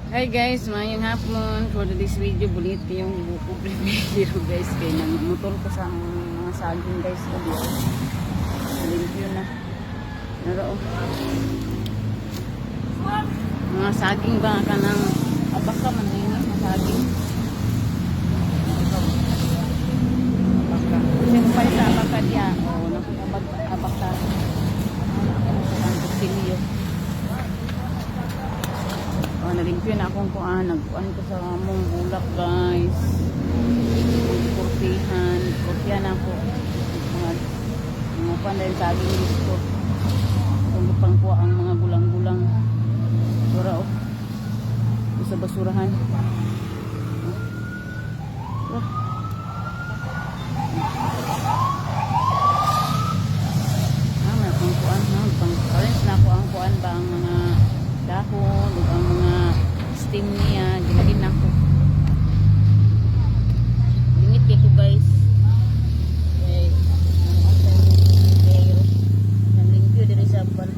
Hi guys, mayang hapon. For today's video, bulit yung buko video guys. Kaya motor ko sa mga saging guys. Limpyo na. Naro. Mga saging ba ka ng abaka man din mga saging. Abaka. Kasi kung pala sa abaka diya, nakukabag abaka. Ang kusilyo. Nalimpyo na akong kuan, nagkuan ko sa among bulak guys. Kurtihan ako. Mga panday sa aging gusto. Kung pang kuha ang mga gulang-gulang. Sura o. Sa basurahan. May akong kuan. Pang-arrange na ako ang kuan ba ang mga dahon o ang mga steam niya ginagin ako limit dito guys okay ang limpyo dito sa buwan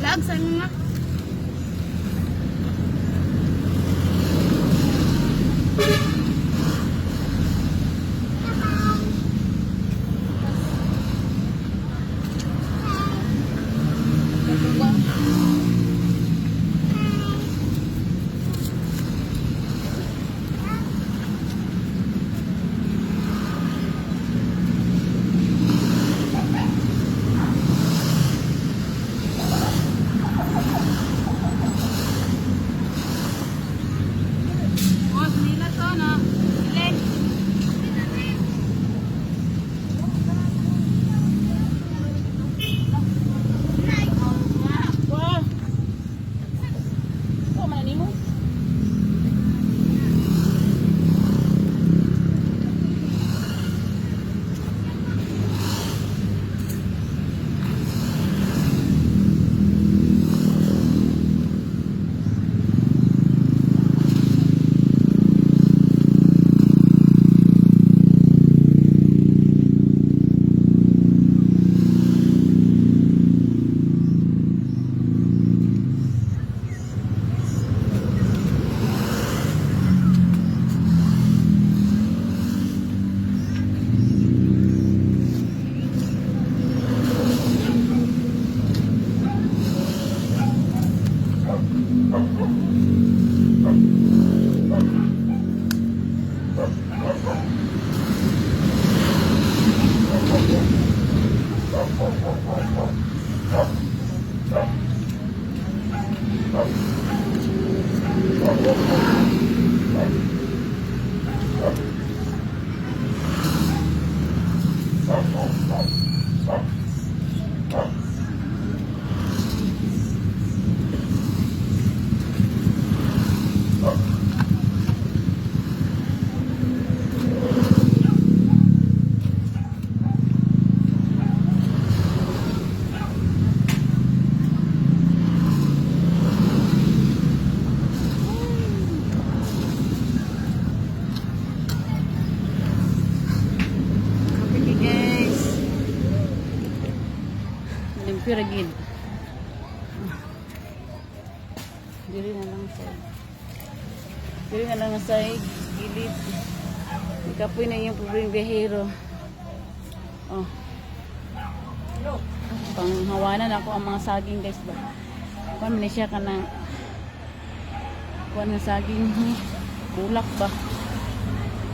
lagsan nga Okay guys. Limpyo gid. Diri na lang sa. Diri na lang sa gilid. Ikapoy na yung pobreng biyahero. Oh. Panghawanan ako ang mga saging guys ba. Kuan man siya kanang kuan nga saging bulak ba.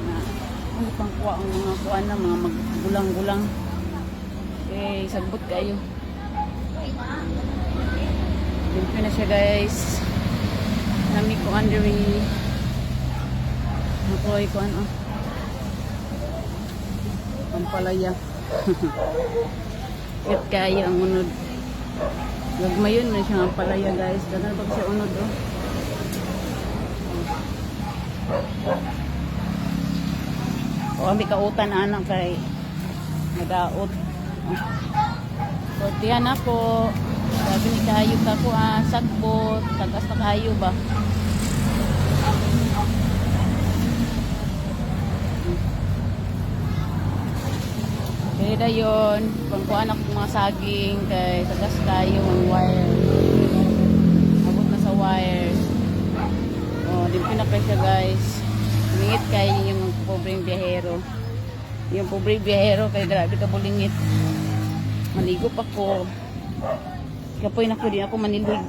Na ano pang kuha ang mga kuan na mga maggulang-gulang. Eh sagbot kayo. Limpyo na siya guys. Nami ko underi. Nakuha ko ano. Pampalaya. Kit kaya ang unod. Gagmayon na siya ang palaya guys. Ganun pag siya unod oh. O kami kautan anak kay nagaot. Kortihan ako. Sabi ni kayo ako sagbot. Tagas na kayo ba? Kaya na yun. Pangkuhan ako mga saging. Kay tagas kayo ang wire. Abot na sa wire. O, limpyo na kayo siya guys. Lingit kayo yung pobreng biyahero. Yung pobreng biyahero kay grabe ka bulingit. Maligo pa ko. Kapoy na ko din ako manilig.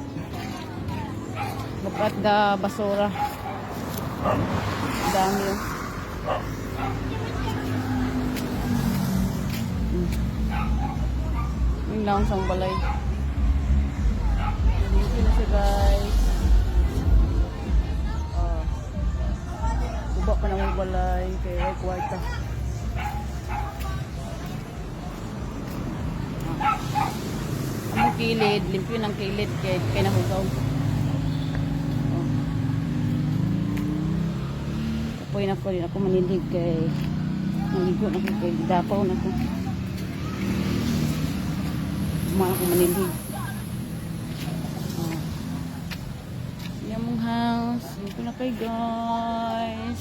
Bukat da basura. Dami yun. Yung lang sang balay. Dito na siya guys. Buba pa na may balay. Kaya kwarta. Ang kilid, limpyo ng kilid kaya nahugaw. Oh. Kapoy na ko rin ako manilig kay maligo na ko kay dapaw na ko. Kumain ako manilig. Oh. Yan mong house. Limpyo na kayo guys.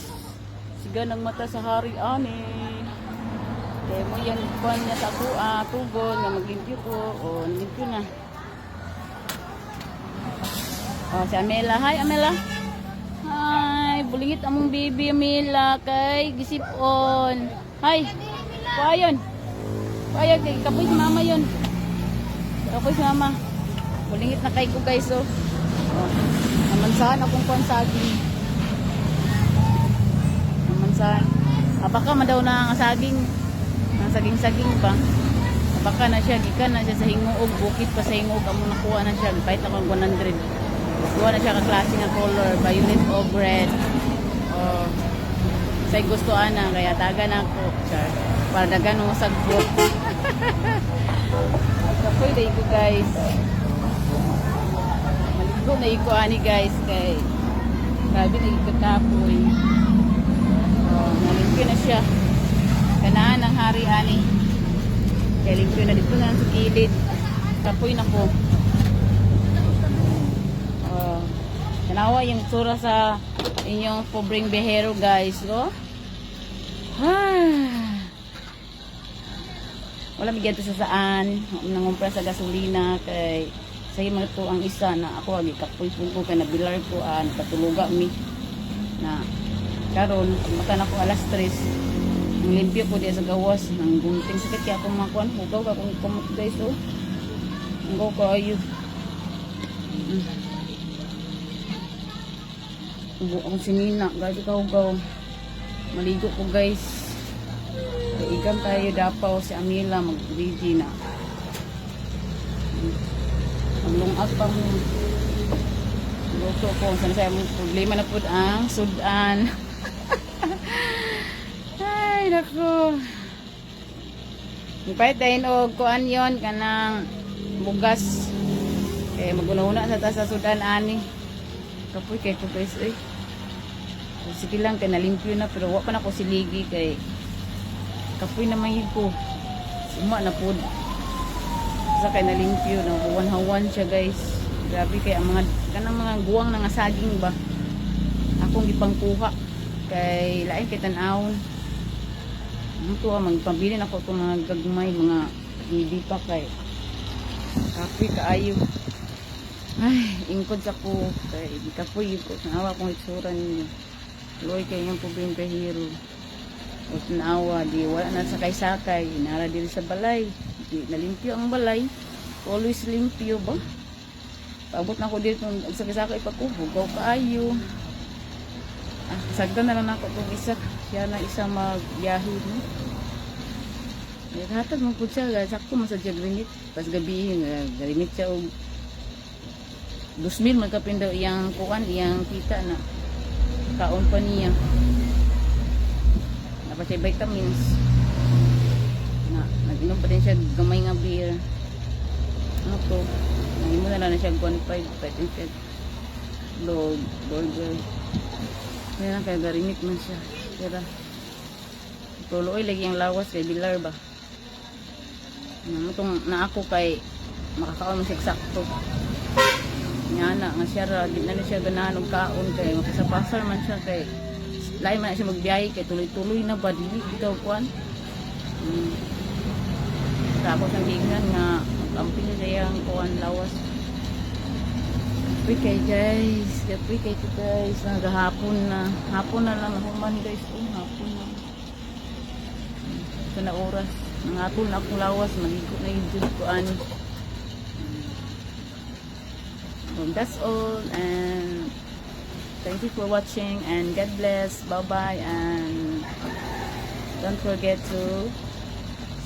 Siga ng mata sa hari ani. Kaya mo yan kuhan niya sa ako, tugon nga maglimpyo ko. O, limpyo na. O, si Amela. Hi, Amela. Hi, bulingit among baby, Amela. Kay, gisipon. Hi. Kuha yun. Kuha yun. Kapoy si mama yun. Kapoy si mama. Bulingit na kay ko guys, o. Namansahan akong kuhan saging. Namansahan. Baka man daw na ang saging. Saging-saging pa. Baka na siya, gikan na siya sa hinguog, bukit pa sa hinguog, amo nakuha na siya, bait akong 100. Kuha na siya ka-klase nga color, violet o red. Oh. Say gusto ana, kaya taga na ako. Para dagan mo sagbot. Kapoy na iko guys. Maligo na iko ani guys, kay grabe na iko kapoy. Oh, nalimpyo na siya. Kanaan ang hari ani. Kaya limpyo na dito na sa kilid. Kapoy na ko. Tanawa yung tsura sa inyong pobreng biyahero guys. Oh. Wala bigyan to sa saan. Nangumpra sa gasolina. Kay sa'yo mga to ang isa na ako agi kapoy po kay nabilar ko. Nakatuluga mi. Na karon makan ako alas 3. Ang limpyo ko diya sa gawas. Ang gunting sakit kaya akong makuan. Hugaw ka kung kumot guys oh. Hugaw ka ayo. Hugaw akong sinina. Gagi ka hugaw. Maligo ko guys. Igan tayo dapaw si Amila. Mag-ready na. Maglungag pa mo. Luto ko. Sana saya mong problema na po ang sudan. Ay, naku. Ipahit dahin o kuan yon kanang bugas. Kaya maguna-una sa taas sa sudan ani. Kapoy kay ko guys eh. Sige lang kay nalimpyo na pero wa pa na ko siligi kay kapoy na may ko. Suma na po. Sa kay nalimpyo na buwan-hawan siya guys. Grabe kay ang mga kanang mga guwang na nga saging ba. Akong gipangkuha kay lain kay tan-awon. Ito magpabili na ko itong mga gagmay, mga hindi pa kay kapoy kaayo. Ay, ingkod sa ko kay di kapoy ko. Naawa kong itsura ninyo. Loy kay yung pubing kahiro. O tanawa, di wala na sakay-sakay. Nara diri sa balay. Di nalimpyo ang balay. Always limpyo ba? Paabot na ko dito kung sakay-sakay pa ko. Bugaw kaayo. Sagdan na lang ako itong isa. Siya na isa magbiyahe. No? Hatag mo po siya. Sakto masadya grinit. Pas gabihin, grinit siya o 2,000 magkapin daw iyang kuwan, iyang kita na kaon pa niya. Dapat siya vitamins. Nag-inom pa din siya gamay nga beer. Ano to? Naging mo na lang na siya 1.5 pwede siya dog, burger. Kaya lang kaya garimit man siya. Kaya tuloy lagi ang lawas kay bilar ba. Na ako kay makakaon mo siya eksakto. Nyana nga siya ra di na siya ganahan og kaon kay mapasapasar man siya kay lain man siya magbiyahe kay tuloy-tuloy na ba dili ikaw kuan. Tapos ang gingan nga amping niya ang kuan lawas. Kapoy kay guys, kapoy kay to guys, nagahapon na. Hapon na lang human guys, hapon na. Ito na oras. Nangatol na akong lawas, maligo na yung jud ko ani. That's all and thank you for watching and God bless. Bye bye and don't forget to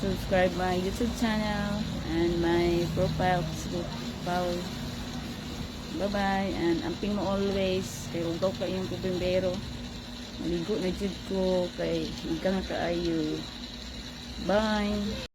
subscribe my YouTube channel and my profile Facebook follow. Bye bye and amping mo always kay ugaw ka yung kubimbero. Maligo na jud ko kay igang kaayo. Bye.